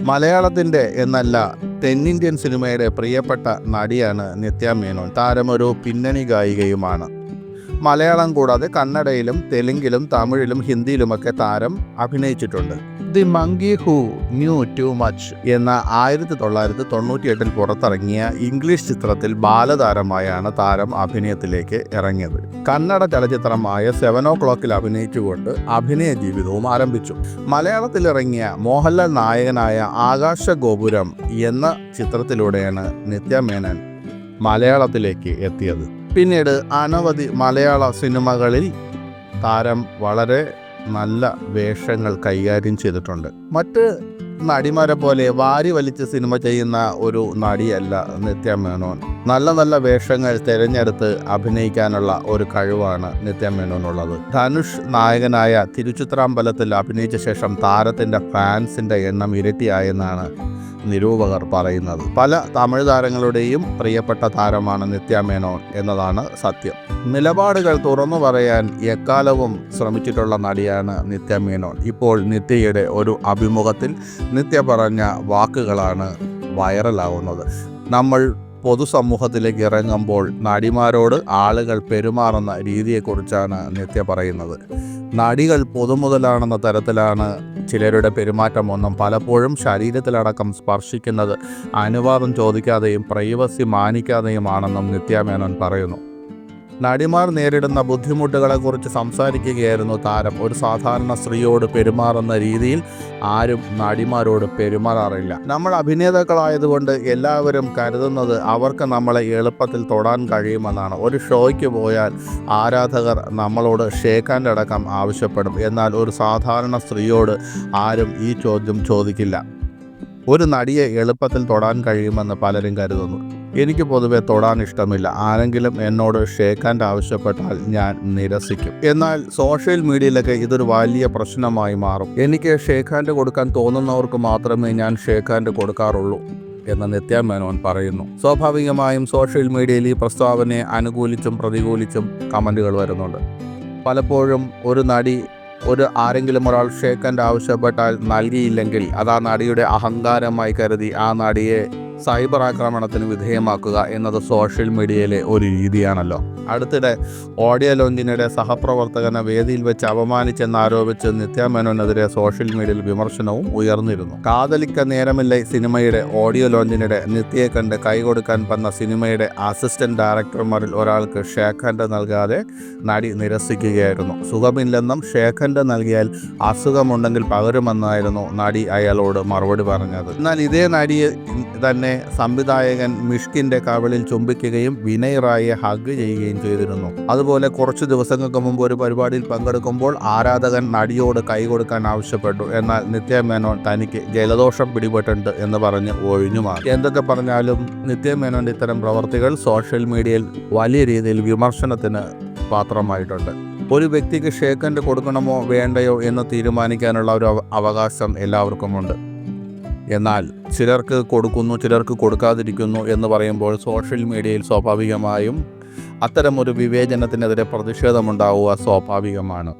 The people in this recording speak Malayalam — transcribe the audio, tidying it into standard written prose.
മലയാളത്തിൻ്റെ എന്നല്ല തെന്നിന്ത്യൻ സിനിമയുടെ പ്രിയപ്പെട്ട നടിയാണ് നിത്യ മേനോൻ. താരം ഒരു പിന്നണി ഗായികയുമാണ്. മലയാളം കൂടാതെ കന്നഡയിലും തെലുങ്കിലും തമിഴിലും ഹിന്ദിയിലുമൊക്കെ താരം അഭിനയിച്ചിട്ടുണ്ട്. The monkey who new too much എന്ന 1998 പുറത്തിറങ്ങിയ ഇംഗ്ലീഷ് ചിത്രത്തിൽ ബാലതാരമായാണ് താരം അഭിനയത്തിലേക്ക് ഇറങ്ങിയത്. കന്നഡ ചലച്ചിത്രമായ 7 o'clock അഭിനയിച്ചുകൊണ്ട് അഭിനയ ജീവിതവും ആരംഭിച്ചു. മലയാളത്തിൽ ഇറങ്ങിയ മോഹൻലാൽ നായകനായ ആകാശഗോപുരം എന്ന ചിത്രത്തിലൂടെയാണ് നിത്യ മേനോൻ മലയാളത്തിലേക്ക് എത്തിയത്. പിന്നീട് അനവധി മലയാള സിനിമകളിൽ താരം വളരെ നല്ല വേഷങ്ങൾ കൈകാര്യം ചെയ്തിട്ടുണ്ട്. മറ്റ് നടിമാരെ പോലെ വാരി വലിച്ച് സിനിമ ചെയ്യുന്ന ഒരു നടിയല്ല നിത്യ മേനോൻ. നല്ല നല്ല വേഷങ്ങൾ തിരഞ്ഞെടുത്ത് അഭിനയിക്കാനുള്ള ഒരു കഴിവാണ് നിത്യ മേനോനുള്ളത്. ധനുഷ് നായകനായ തിരുച്ചിത്രമ്പലത്തിൽ അഭിനയിച്ച ശേഷം താരത്തിൻ്റെ ഫാൻസിൻ്റെ എണ്ണം ഇരട്ടിയായെന്നാണ് നിരൂപകർ പറയുന്നത്. പല തമിഴ് താരങ്ങളുടെയും പ്രിയപ്പെട്ട താരമാണ് നിത്യ മേനോൻ എന്നതാണ് സത്യം. നിലപാടുകൾ തുറന്നു പറയാൻ എക്കാലവും ശ്രമിച്ചിട്ടുള്ള നടിയാണ് നിത്യ മേനോൻ. ഇപ്പോൾ നിത്യയുടെ ഒരു അഭിമുഖത്തിൽ നിത്യ പറഞ്ഞ വാക്കുകളാണ് വൈറലാവുന്നത്. നമ്മൾ പൊതുസമൂഹത്തിലേക്ക് ഇറങ്ങുമ്പോൾ നടിമാരോട് ആളുകൾ പെരുമാറുന്ന രീതിയെക്കുറിച്ചാണ് നിത്യ പറയുന്നത്. നടികൾ പൊതുമുതലാണെന്ന തരത്തിലാണ് ചിലരുടെ പെരുമാറ്റമൊന്നും. പലപ്പോഴും ശരീരത്തിലടക്കം സ്പർശിക്കുന്നത് അനുവാദം ചോദിക്കാതെയും പ്രൈവസി മാനിക്കാതെയുമാണെന്നും നിത്യ മേനോൻ പറയുന്നു. നടിമാർ നേരിടുന്ന ബുദ്ധിമുട്ടുകളെക്കുറിച്ച് സംസാരിക്കുകയായിരുന്നു താരം. ഒരു സാധാരണ സ്ത്രീയോട് പെരുമാറുന്ന രീതിയിൽ ആരും നടിമാരോട് പെരുമാറാറില്ല. നമ്മൾ അഭിനേതാക്കളായതുകൊണ്ട് എല്ലാവരും കരുതുന്നത് അവർക്ക് നമ്മളെ എളുപ്പത്തിൽ തൊടാൻ കഴിയുമെന്നാണ്. ഒരു ഷോയ്ക്ക് പോയാൽ ആരാധകർ നമ്മളോട് ഷേക്ക് ഹാൻഡ് അടക്കം ആവശ്യപ്പെടും. എന്നാൽ ഒരു സാധാരണ സ്ത്രീയോട് ആരും ഈ ചോദ്യം ചോദിക്കില്ല. ഒരു നടിയെ എളുപ്പത്തിൽ തൊടാൻ കഴിയുമെന്ന് പലരും കരുതുന്നു. എനിക്ക് പൊതുവെ തൊടാൻ ഇഷ്ടമില്ല. ആരെങ്കിലും എന്നോട് ഷേക്ക് ഹാൻഡ് ആവശ്യപ്പെട്ടാൽ ഞാൻ നിരസിക്കും. എന്നാൽ സോഷ്യൽ മീഡിയയിലൊക്കെ ഇതൊരു വലിയ പ്രശ്നമായി മാറും. എനിക്ക് ഷേക്ക് ഹാൻഡ് കൊടുക്കാൻ തോന്നുന്നവർക്ക് മാത്രമേ ഞാൻ ഷേക്ക് ഹാൻഡ് കൊടുക്കാറുള്ളൂ എന്ന് നിത്യ മേനോൻ പറയുന്നു. സ്വാഭാവികമായും സോഷ്യൽ മീഡിയയിൽ ഈ പ്രസ്താവനയെ അനുകൂലിച്ചും പ്രതികൂലിച്ചും കമൻറ്റുകൾ വരുന്നുണ്ട്. പലപ്പോഴും ഒരു നടി ആരെങ്കിലും ഒരാൾ ഷേക്ക് ഹാൻഡ് ആവശ്യപ്പെട്ടാൽ നൽകിയില്ലെങ്കിൽ അത് ആ നടിയുടെ അഹങ്കാരമായി കരുതി ആ നടിയെ സൈബർ ആക്രമണത്തിന് വിധേയമാക്കുക എന്നത് സോഷ്യൽ മീഡിയയിലെ ഒരു രീതിയാണല്ലോ. അടുത്തിടെ ഓഡിയോ ലോഞ്ചിനിടെ സഹപ്രവർത്തകനെ വേദിയിൽ വെച്ച് അപമാനിച്ചെന്നാരോപിച്ച് നിത്യ മേനോനെതിരെ സോഷ്യൽ മീഡിയയിൽ വിമർശനവും ഉയർന്നിരുന്നു. കാതലിക്ക നേരമില്ല സിനിമയുടെ ഓഡിയോ ലോഞ്ചിനിടെ നിത്യയെ കണ്ട് കൈകൊടുക്കാൻ വന്ന സിനിമയുടെ അസിസ്റ്റന്റ് ഡയറക്ടർമാരിൽ ഒരാൾക്ക് ഷേക്ക് ഹാൻഡ് നൽകാതെ നടി നിരസിക്കുകയായിരുന്നു. സുഖമില്ലെന്നും ഷേക്ക് ഹാൻഡ് നൽകിയാൽ അസുഖമുണ്ടെങ്കിൽ പകരുമെന്നായിരുന്നു നടി അയാളോട് മറുപടി പറഞ്ഞത്. എന്നാൽ ഇതേ നടിയെ തന്നെ സംവിധായകൻ മിഷ്കിന്റെ കവിളിൽ ചുംബിക്കുകയും വിനയ് റായിയെ ഹഗ് ചെയ്യുകയും ചെയ്തിരുന്നു. അതുപോലെ കുറച്ചു ദിവസങ്ങൾക്ക് മുമ്പ് ഒരു പരിപാടിയിൽ പങ്കെടുക്കുമ്പോൾ ആരാധകൻ നടിയോട് കൈ കൊടുക്കാൻ ആവശ്യപ്പെട്ടു. എന്നാൽ നിത്യ മേനോൻ തനിക്ക് ജലദോഷം പിടിപെട്ടുണ്ട് എന്ന് പറഞ്ഞ് ഒഴിഞ്ഞു മാറി. എന്തൊക്കെ പറഞ്ഞാലും നിത്യ മേനോന്റെ ഇത്തരം പ്രവർത്തികൾ സോഷ്യൽ മീഡിയയിൽ വലിയ രീതിയിൽ വിമർശനത്തിന് പാത്രമായിട്ടുണ്ട്. ഒരു വ്യക്തിക്ക് ഷേക്ക് ഹാൻഡ് കൊടുക്കണമോ വേണ്ടയോ എന്ന് തീരുമാനിക്കാനുള്ള ഒരു അവകാശം എല്ലാവർക്കുമുണ്ട്. എന്നാൽ ചിലർക്ക് കൊടുക്കുന്നു, ചിലർക്ക് കൊടുക്കാതിരിക്കുന്നു എന്ന് പറയുമ്പോൾ സോഷ്യൽ മീഡിയയിൽ സ്വാഭാവികമായും അത്തരമൊരു വിവേചനത്തിനെതിരെ പ്രതിഷേധമുണ്ടാവുക സ്വാഭാവികമാണ്.